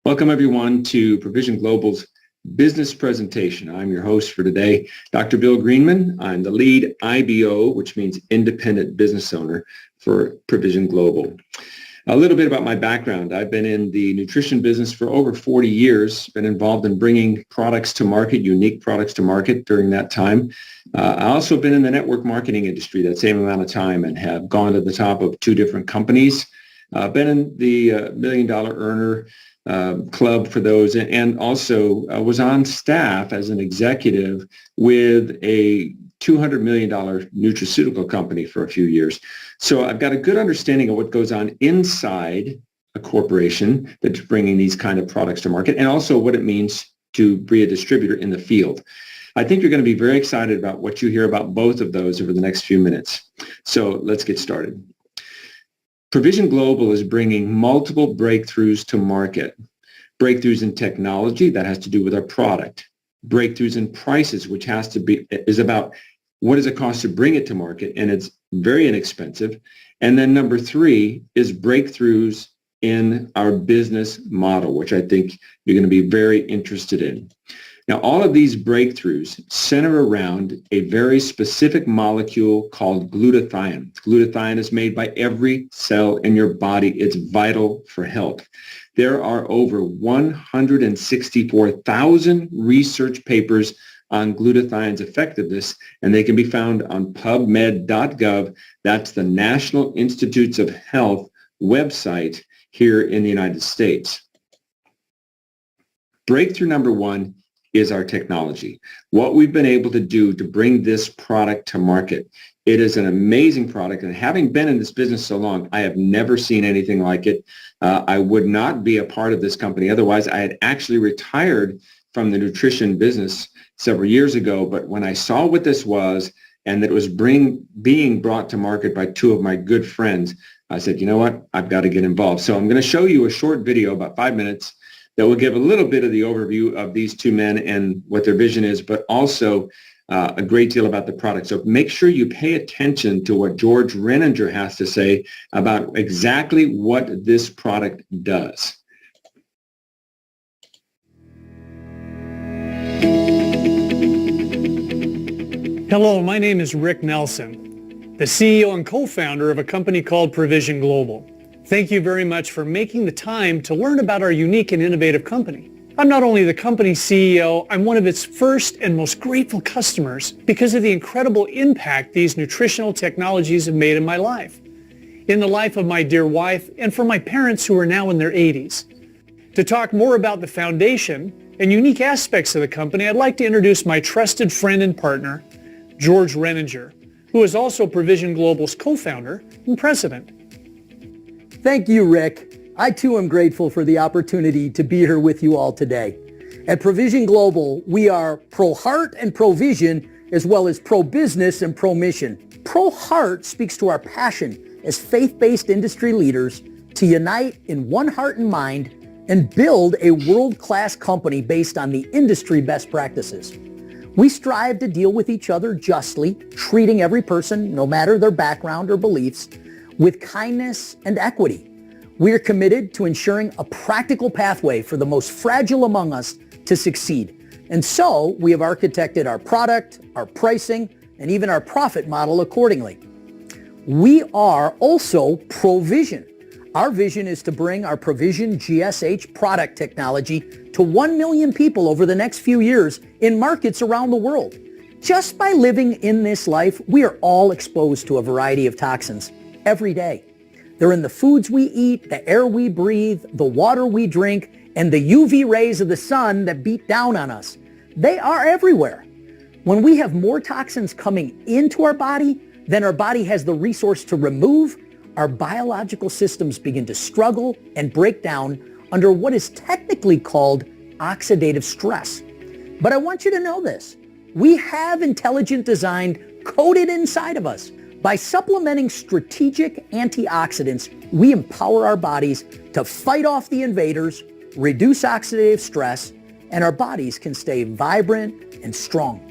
Welcome everyone to Provizion Global's business presentation. I'm your host for today, Dr. Bill Greenman. I'm the lead IBO, which means independent business owner for Provizion Global. A little bit about my background. I've been in the nutrition business for over 40 years, been involved in bringing products to market, unique products to market during that time. I also been in the network marketing industry that same amount of time and have gone to the top of two different companies. Been in the $1 million earner club for those, and also was on staff as an executive with a $200 million nutraceutical company for a few years. So I've got a good understanding of what goes on inside a corporation that's bringing these kind of products to market, and also what it means to be a distributor in the field. I think you're going to be very excited about what you hear about both of those over the next few minutes. So let's get started. Provizion Global is bringing multiple breakthroughs to market. Breakthroughs in technology, that has to do with our product. Breakthroughs in prices, which is about what does it cost to bring it to market, and it's very inexpensive. And then number three is breakthroughs in our business model, which I think you're going to be very interested in. Now, all of these breakthroughs center around a very specific molecule called glutathione. Glutathione is made by every cell in your body. It's vital for health. There are over 164,000 research papers on glutathione's effectiveness, and they can be found on pubmed.gov. That's the National Institutes of Health website here in the United States. Breakthrough number one is our technology. What we've been able to do to bring this product to market. It is an amazing product, and having been in this business so long, I have never seen anything like it. I would not be a part of this company otherwise. I had actually retired from the nutrition business several years ago, but when I saw what this was and that it was being brought to market by two of my good friends, I said, you know what, I've got to get involved. So I'm going to show you a short video, about 5 minutes, that will give a little bit of the overview of these two men and what their vision is, but also a great deal about the product. So make sure you pay attention to what George Renninger has to say about exactly what this product does. Hello, my name is Rick Nelson, the CEO and co-founder of a company called Provizion Global. Thank you very much for making the time to learn about our unique and innovative company. I'm not only the company's CEO, I'm one of its first and most grateful customers because of the incredible impact these nutritional technologies have made in my life, in the life of my dear wife, and for my parents who are now in their 80s. To talk more about the foundation and unique aspects of the company, I'd like to introduce my trusted friend and partner, George Renninger, who is also Provizion Global's co-founder and president. Thank you, Rick. I too am grateful for the opportunity to be here with you all today. At Provizion Global, we are pro-heart and pro-vision, as well as pro-business and pro-mission. Pro-heart speaks to our passion as faith-based industry leaders to unite in one heart and mind and build a world-class company based on the industry best practices. We strive to deal with each other justly, treating every person, no matter their background or beliefs, with kindness and equity. We are committed to ensuring a practical pathway for the most fragile among us to succeed. And so we have architected our product, our pricing, and even our profit model accordingly. We are also pro-vision. Our vision is to bring our Provizion GSH product technology to 1 million people over the next few years in markets around the world. Just by living in this life, we are all exposed to a variety of toxins every day. They're in the foods we eat, the air we breathe, the water we drink, and the UV rays of the sun that beat down on us. They are everywhere. When we have more toxins coming into our body than our body has the resource to remove, our biological systems begin to struggle and break down under what is technically called oxidative stress. But I want you to know this. We have intelligent design coded inside of us. By supplementing strategic antioxidants, we empower our bodies to fight off the invaders, reduce oxidative stress, and our bodies can stay vibrant and strong.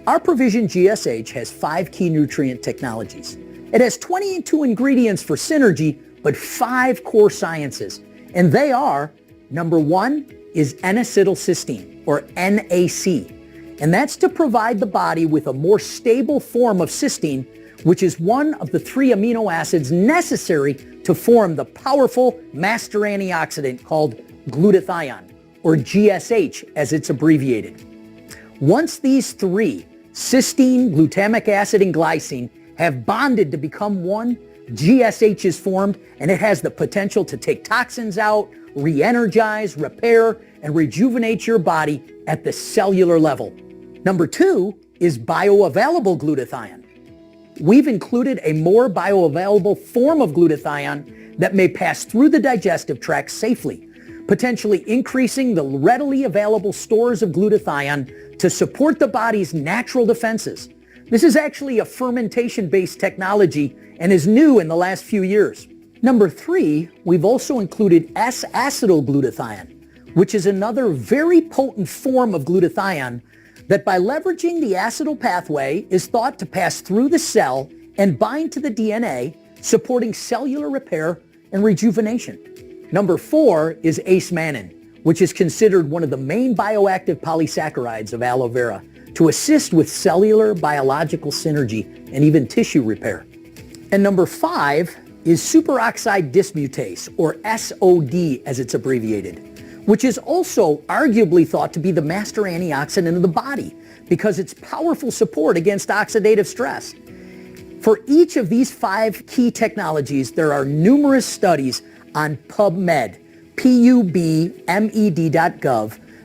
Our Provizion GSH has 5 key nutrient technologies. It has 22 ingredients for synergy, but 5 core sciences, and they are Number one is N-acetylcysteine, or NAC, and that's to provide the body with a more stable form of cysteine, which is one of the 3 amino acids necessary to form the powerful master antioxidant called glutathione, or GSH as it's abbreviated. Once these 3, cysteine, glutamic acid, and glycine, have bonded to become one, GSH is formed, and it has the potential to take toxins out, re-energize, repair, and rejuvenate your body at the cellular level. Number 2 is bioavailable glutathione. We've included a more bioavailable form of glutathione that may pass through the digestive tract safely, potentially increasing the readily available stores of glutathione to support the body's natural defenses. This is actually a fermentation-based technology and is new in the last few years. Number 3, we've also included S-acetylglutathione, which is another very potent form of glutathione that by leveraging the acetyl pathway is thought to pass through the cell and bind to the DNA, supporting cellular repair and rejuvenation. Number 4 is ace-mannan, which is considered one of the main bioactive polysaccharides of aloe vera to assist with cellular biological synergy and even tissue repair. And number 5 is superoxide dismutase, or SOD as it's abbreviated, which is also arguably thought to be the master antioxidant of the body because it's powerful support against oxidative stress. For each of these 5 key technologies, there are numerous studies on PubMed, pubmed.gov,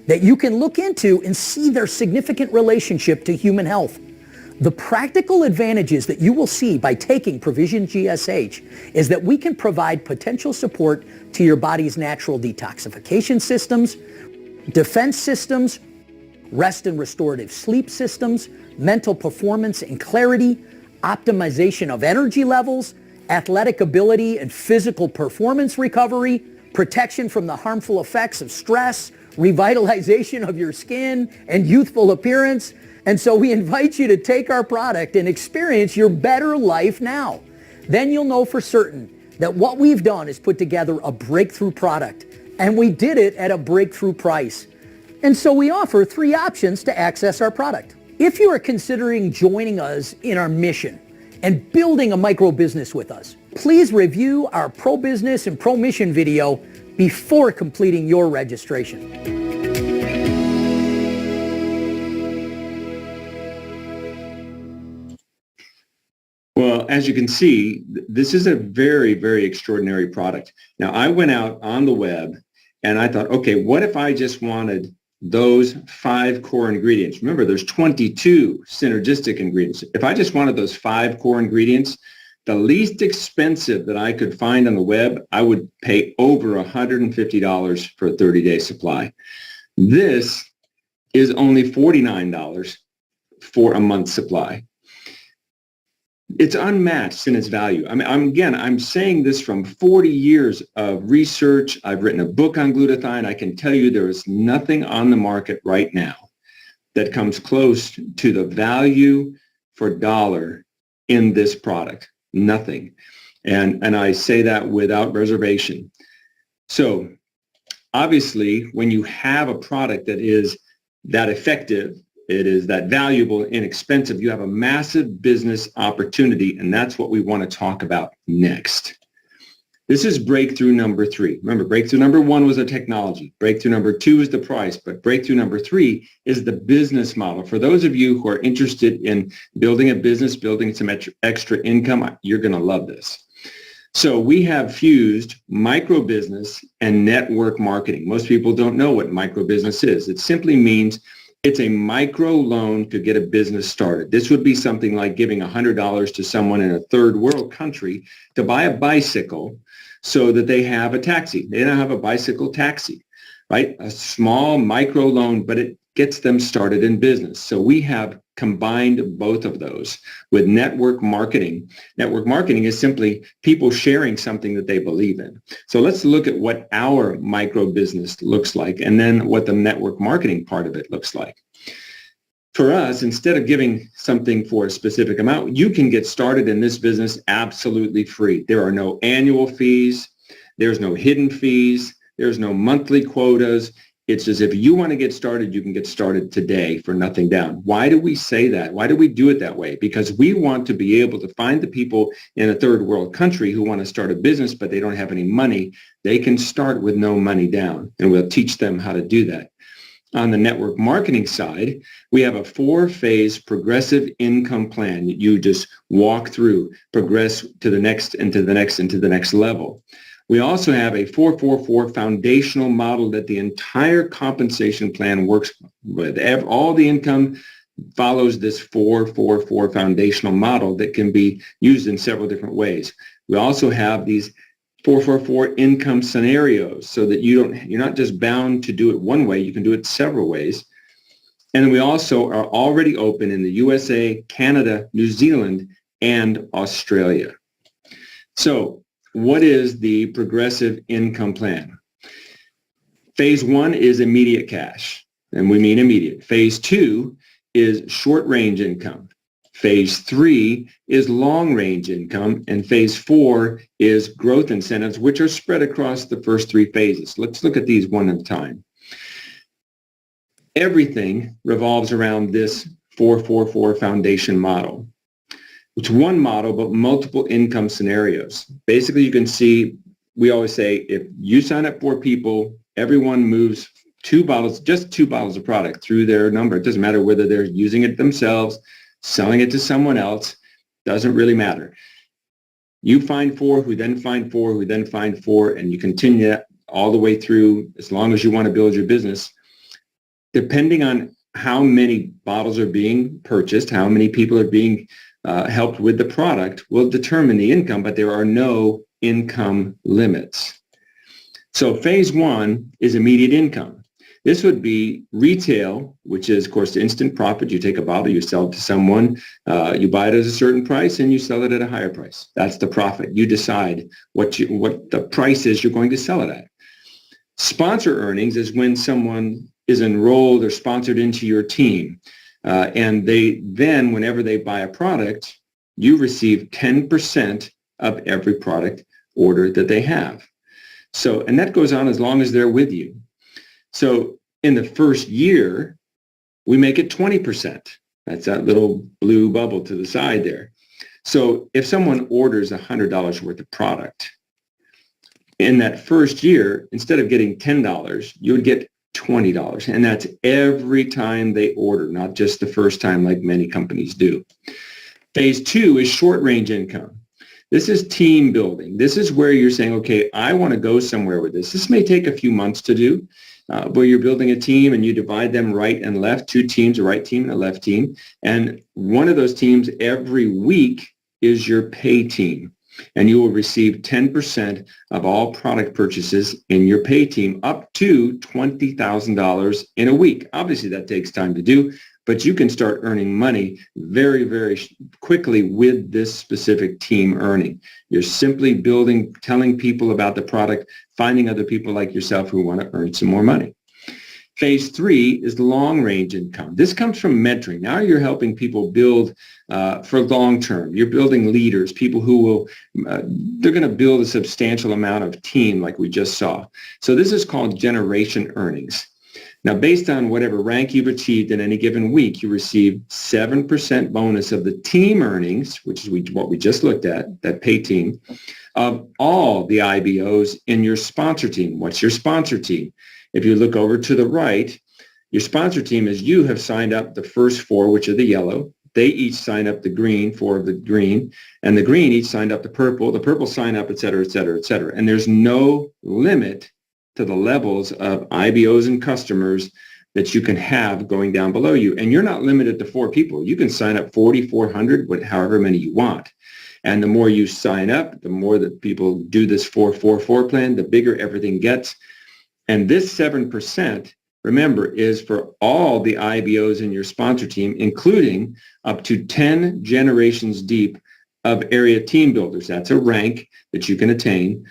that you can look into and see their significant relationship to human health. The practical advantages that you will see by taking Provizion GSH is that we can provide potential support to your body's natural detoxification systems, defense systems, rest and restorative sleep systems, mental performance and clarity, optimization of energy levels, athletic ability and physical performance recovery, protection from the harmful effects of stress, revitalization of your skin, and youthful appearance. And so we invite you to take our product and experience your better life now. Then you'll know for certain that what we've done is put together a breakthrough product, and we did it at a breakthrough price. And so we offer 3 options to access our product. If you are considering joining us in our mission and building a micro business with us, please review our Pro Business and Pro Mission video before completing your registration. Well, as you can see, this is a very, very extraordinary product. Now, I went out on the web and I thought, okay, what if I just wanted those 5 core ingredients? Remember, there's 22 synergistic ingredients. If I just wanted those 5 core ingredients, the least expensive that I could find on the web, I would pay over $150 for a 30-day supply. This is only $49 for a month's supply. It's unmatched in its value. I'm saying this from 40 years of research. I've written a book on glutathione. I can tell you there is nothing on the market right now that comes close to the value for dollar in this product. Nothing. And I say that without reservation. So obviously, when you have a product that is that effective, it is that valuable, inexpensive, you have a massive business opportunity, and that's what we want to talk about next. This is breakthrough number 3. Remember, breakthrough number 1 was a technology. Breakthrough number 2 is the price, but breakthrough number 3 is the business model. For those of you who are interested in building a business, building some extra income, you're going to love this. So we have fused micro business and network marketing. Most people don't know what micro business is. It simply means it's a micro loan to get a business started. This would be something like giving $100 to someone in a third world country to buy a bicycle so that they have a taxi. They don't have a bicycle taxi, right? A small micro loan, but it gets them started in business. So we have combined both of those with network marketing. Network marketing is simply people sharing something that they believe in. So let's look at what our micro business looks like and then what the network marketing part of it looks like. For us, instead of giving something for a specific amount, you can get started in this business absolutely free. There are no annual fees. There's no hidden fees. There's no monthly quotas. It's as if you want to get started, you can get started today for nothing down. Why do we say that? Why do we do it that way? Because we want to be able to find the people in a third world country who want to start a business, but they don't have any money. They can start with no money down, and we'll teach them how to do that. On the network marketing side, we have a 4-phase progressive income plan. You just walk through, progress to the next and to the next and to the next level. We also have a 4-4-4 foundational model that the entire compensation plan works with. All the income follows this 4-4-4 foundational model that can be used in several different ways. We also have these 4-4-4 income scenarios so that you're not just bound to do it one way, you can do it several ways. And we also are already open in the USA, Canada, New Zealand, and Australia. So what is the progressive income plan? Phase 1 is immediate cash, and we mean immediate. Phase 2 is short-range income. Phase 3 is long-range income, and phase 4 is growth incentives, which are spread across the first 3 phases. Let's look at these one at a time. Everything revolves around this 4-4-4 foundation model. It's one model, but multiple income scenarios. Basically, you can see, we always say, if you sign up 4 people, everyone moves 2 bottles, just 2 bottles of product through their number. It doesn't matter whether they're using it themselves, selling it to someone else, doesn't really matter. You find 4, who then find 4, who then find 4, and you continue that all the way through as long as you want to build your business. Depending on how many bottles are being purchased, how many people are being helped with the product will determine the income, but there are no income limits. So phase 1 is immediate income. This would be retail, which is, of course, instant profit. You take a bottle, you sell it to someone, you buy it at a certain price, and you sell it at a higher price. That's the profit. You decide what the price is you're going to sell it at. Sponsor earnings is when someone is enrolled or sponsored into your team. And they then, whenever they buy a product, you receive 10% of every product order that they have. So, and that goes on as long as they're with you. So in the first year, we make it 20%. That's that little blue bubble to the side there. So if someone orders $100 worth of product, in that first year, instead of getting $10, you would get $20. And that's every time they order, not just the first time like many companies do. Phase 2 is short-range income. This is team building. This is where you're saying, okay, I want to go somewhere with this. This may take a few months to do, where you're building a team and you divide them right and left, 2 teams, a right team and a left team. And one of those teams every week is your pay team. And you will receive 10% of all product purchases in your pay team up to $20,000 in a week. Obviously, that takes time to do, but you can start earning money very, very quickly with this specific team earning. You're simply building, telling people about the product, finding other people like yourself who want to earn some more money. Phase 3 is long-range income. This comes from mentoring. Now you're helping people build for long term. You're building leaders, people who will, they're going to build a substantial amount of team like we just saw. So this is called generation earnings. Now, based on whatever rank you've achieved in any given week, you receive 7% bonus of the team earnings, which is what we just looked at, that pay team, of all the IBOs in your sponsor team. What's your sponsor team? If you look over to the right, your sponsor team is you have signed up the first 4, which are the yellow. They each sign up the green, 4 of the green, and the green each signed up the purple sign up, et cetera, et cetera, et cetera. And there's no limit to the levels of IBOs and customers that you can have going down below you. And you're not limited to 4 people. You can sign up 40, 400, however many you want. And the more you sign up, the more that people do this 4-4-4 plan, the bigger everything gets. And this 7%, remember, is for all the IBOs in your sponsor team, including up to 10 generations deep of area team builders. That's a rank that you can attain,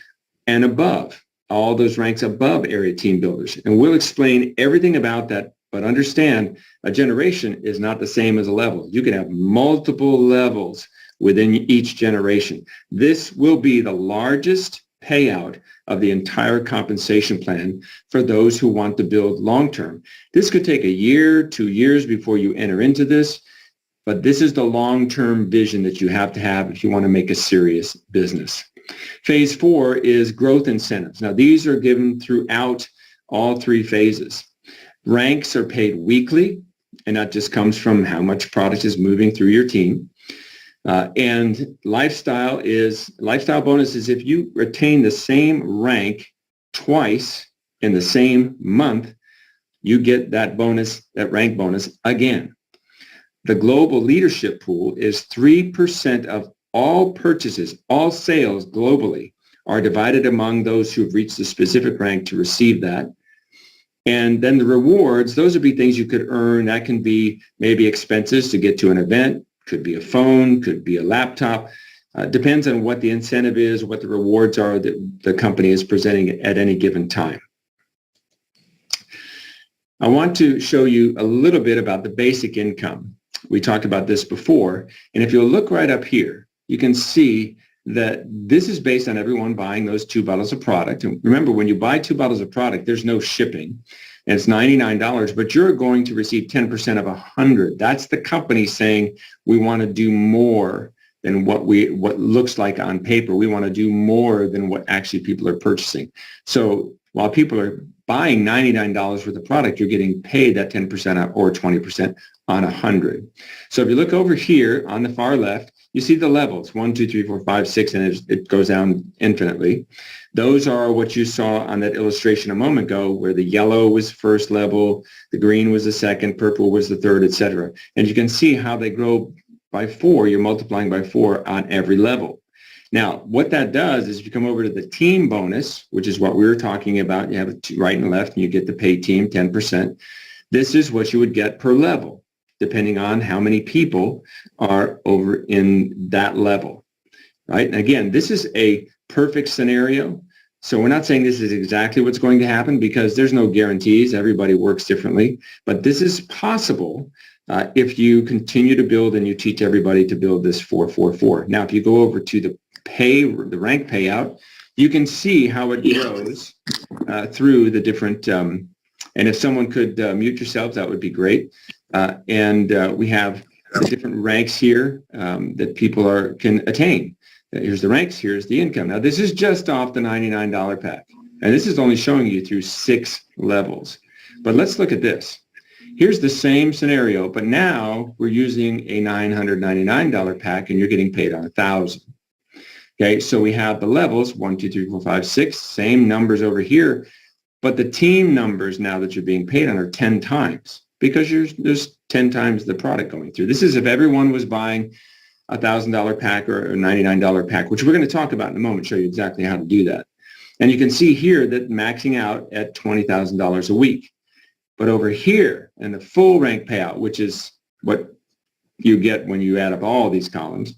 and above, all those ranks above area team builders. And we'll explain everything about that, but understand a generation is not the same as a level. You can have multiple levels within each generation. This will be the largest payout of the entire compensation plan for those who want to build long-term. This could take a year, 2 years before you enter into this, but this is the long-term vision that you have to have if you want to make a serious business. Phase 4 is growth incentives. Now, these are given throughout all 3 phases. Ranks are paid weekly, and that just comes from how much product is moving through your team. And lifestyle bonus is if you retain the same rank twice in the same month, you get that bonus, that rank bonus again. The global leadership pool is 3% of all purchases, all sales globally are divided among those who have reached a specific rank to receive that. And then the rewards, those would be things you could earn. That can be maybe expenses to get to an event, could be a phone, could be a laptop. Depends on what the incentive is, what the rewards are that the company is presenting at any given time. I want to show you a little bit about the basic income. We talked about this before, and if you'll look right up here, you can see that this is based on everyone buying those 2 bottles of product. And remember, when you buy 2 bottles of product, there's no shipping. And it's $99, but you're going to receive 10% of 100. That's the company saying we want to do more than what looks like on paper. We want to do more than what actually people are purchasing. So while people are buying $99 worth of product, you're getting paid that 10% or 20% on 100. So if you look over here on the far left, you see the levels, 1, 2, 3, 4, 5, 6, and it goes down infinitely. Those are what you saw on that illustration a moment ago, where the yellow was first level, the green was the second, purple was the third, etc. And you can see how they grow by 4. You're multiplying by 4 on every level. Now, what that does is if you come over to the team bonus, which is what we were talking about, you have it right and left, and you get the pay team 10%. This is what you would get per level, depending on how many people are over in that level, right? And again, this is a perfect scenario. So we're not saying this is exactly what's going to happen because there's no guarantees. Everybody works differently. But this is possible if you continue to build and you teach everybody to build this 4-4-4. Now, if you go over to the rank payout, you can see how it grows through the different, and if someone could mute yourselves, that would be great. And we have the different ranks here that people can attain. Here's the ranks, here's the income. Now, this is just off the $99 pack. And this is only showing you through 6 levels. But let's look at this. Here's the same scenario, but now we're using a $999 pack and you're getting paid on 1,000. Okay, so we have the levels, 1, 2, 3, 4, 5, 6, same numbers over here. But the team numbers now that you're being paid on are 10 times because there's 10 times the product going through. This is if everyone was buying a $1,000 pack or a $99 pack, which we're going to talk about in a moment, show you exactly how to do that. And you can see here that maxing out at $20,000 a week. But over here in the full rank payout, which is what you get when you add up all these columns,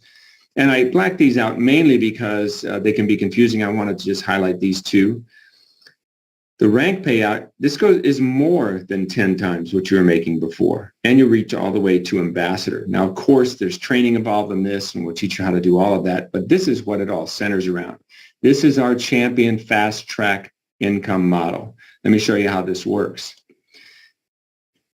and I blacked these out mainly because they can be confusing. I wanted to just highlight these 2. The rank payout, this is more than 10 times what you were making before, and you reach all the way to ambassador. Now, of course, there's training involved in this, and we'll teach you how to do all of that, but this is what it all centers around. This is our champion fast track income model. Let me show you how this works.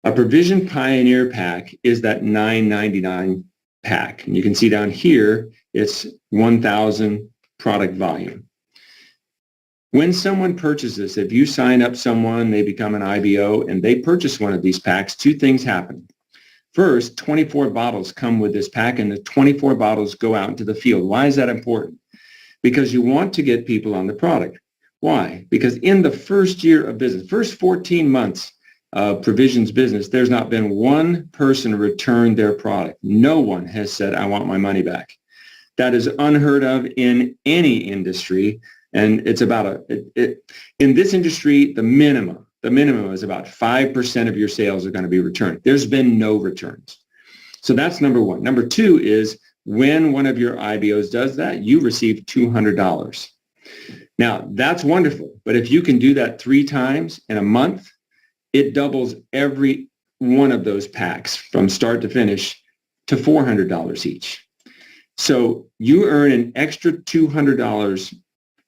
A Provision Pioneer pack is that $9.99 pack, and you can see down here, it's 1,000 product volume. When someone purchases, if you sign up someone, they become an IBO, and they purchase one of these packs, 2 things happen. First, 24 bottles come with this pack, and the 24 bottles go out into the field. Why is that important? Because you want to get people on the product. Why? Because in the first year of business, first 14 months of Provision's business, there's not been one person return their product. No one has said, I want my money back. That is unheard of in any industry. And it's about in this industry, the minimum is about 5% of your sales are going to be returned. There's been no returns. So that's number one. Number 2 is when one of your IBOs does that, you receive $200. Now, that's wonderful. But if you can do that 3 times in a month, it doubles every one of those packs from start to finish to $400 each. So you earn an extra $200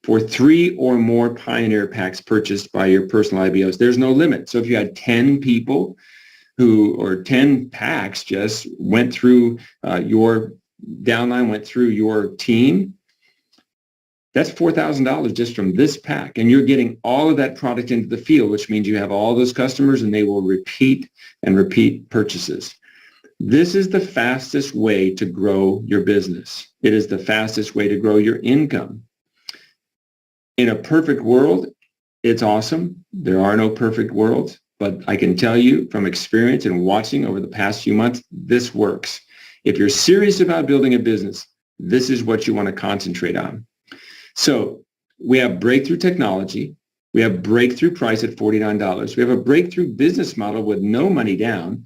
for 3 or more Pioneer packs purchased by your personal IBOs. There's no limit. So if you had 10 people or 10 packs just went through your downline, went through your team, that's $4,000 just from this pack. And you're getting all of that product into the field, which means you have all those customers and they will repeat and repeat purchases. This is the fastest way to grow your business. It is the fastest way to grow your income. In a perfect world, it's awesome. There are no perfect worlds, but I can tell you from experience and watching over the past few months, this works. If you're serious about building a business, this is what you want to concentrate on. So we have breakthrough technology. We have breakthrough price at $49. We have a breakthrough business model with no money down.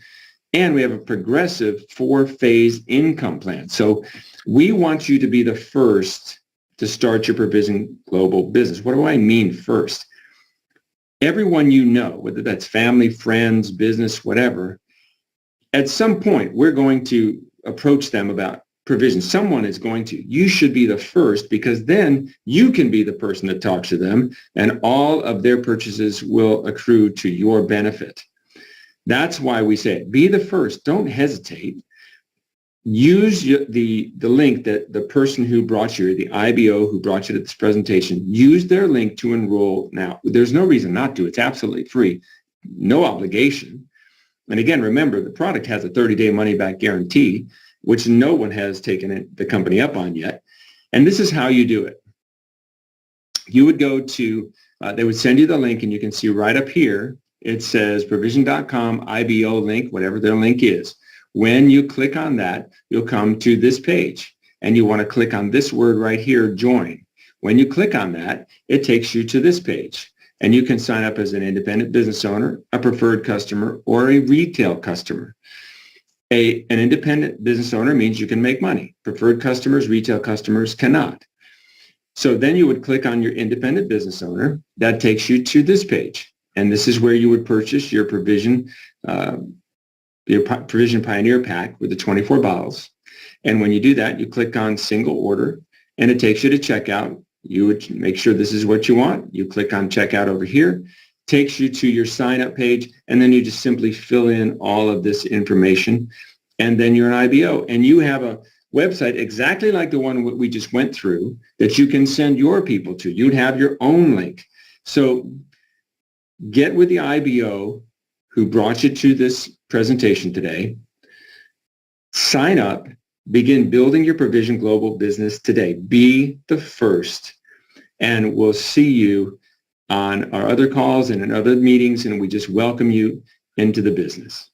And we have a progressive 4-phase income plan. So we want you to be the first to start your Provizion Global business. What do I mean first? Everyone you know, whether that's family, friends, business, whatever, at some point we're going to approach them about provision. Someone is going to. You should be the first because then you can be the person that talks to them and all of their purchases will accrue to your benefit. That's why we say it. Be the first. Don't hesitate. Use the link that the person who brought you, the IBO who brought you to this presentation, use their link to enroll now. There's no reason not to. It's absolutely free. No obligation. And again, remember, the product has a 30-day money-back guarantee, which no one has taken the company up on yet. And this is how you do it. You would go to, they would send you the link, and you can see right up here, it says provizion.com IBO link, whatever their link is. When you click on that, you'll come to this page, and you want to click on this word right here, join. When you click on that, it takes you to this page, and you can sign up as an independent business owner, a preferred customer, or a retail customer. An independent business owner means you can make money. Preferred customers, retail customers cannot. So then you would click on your independent business owner. That takes you to this page, and this is where you would purchase your Provizion Pioneer pack with the 24 bottles. And when you do that, you click on single order and it takes you to checkout. You would make sure this is what you want. You click on checkout over here, takes you to your sign up page, and then you just simply fill in all of this information. And then you're an IBO and you have a website exactly like the one we just went through that you can send your people to. You'd have your own link. So get with the IBO who brought you to this presentation today. Sign up, begin building your Provizion Global business today. Be the first, and we'll see you on our other calls and in other meetings, and we just welcome you into the business.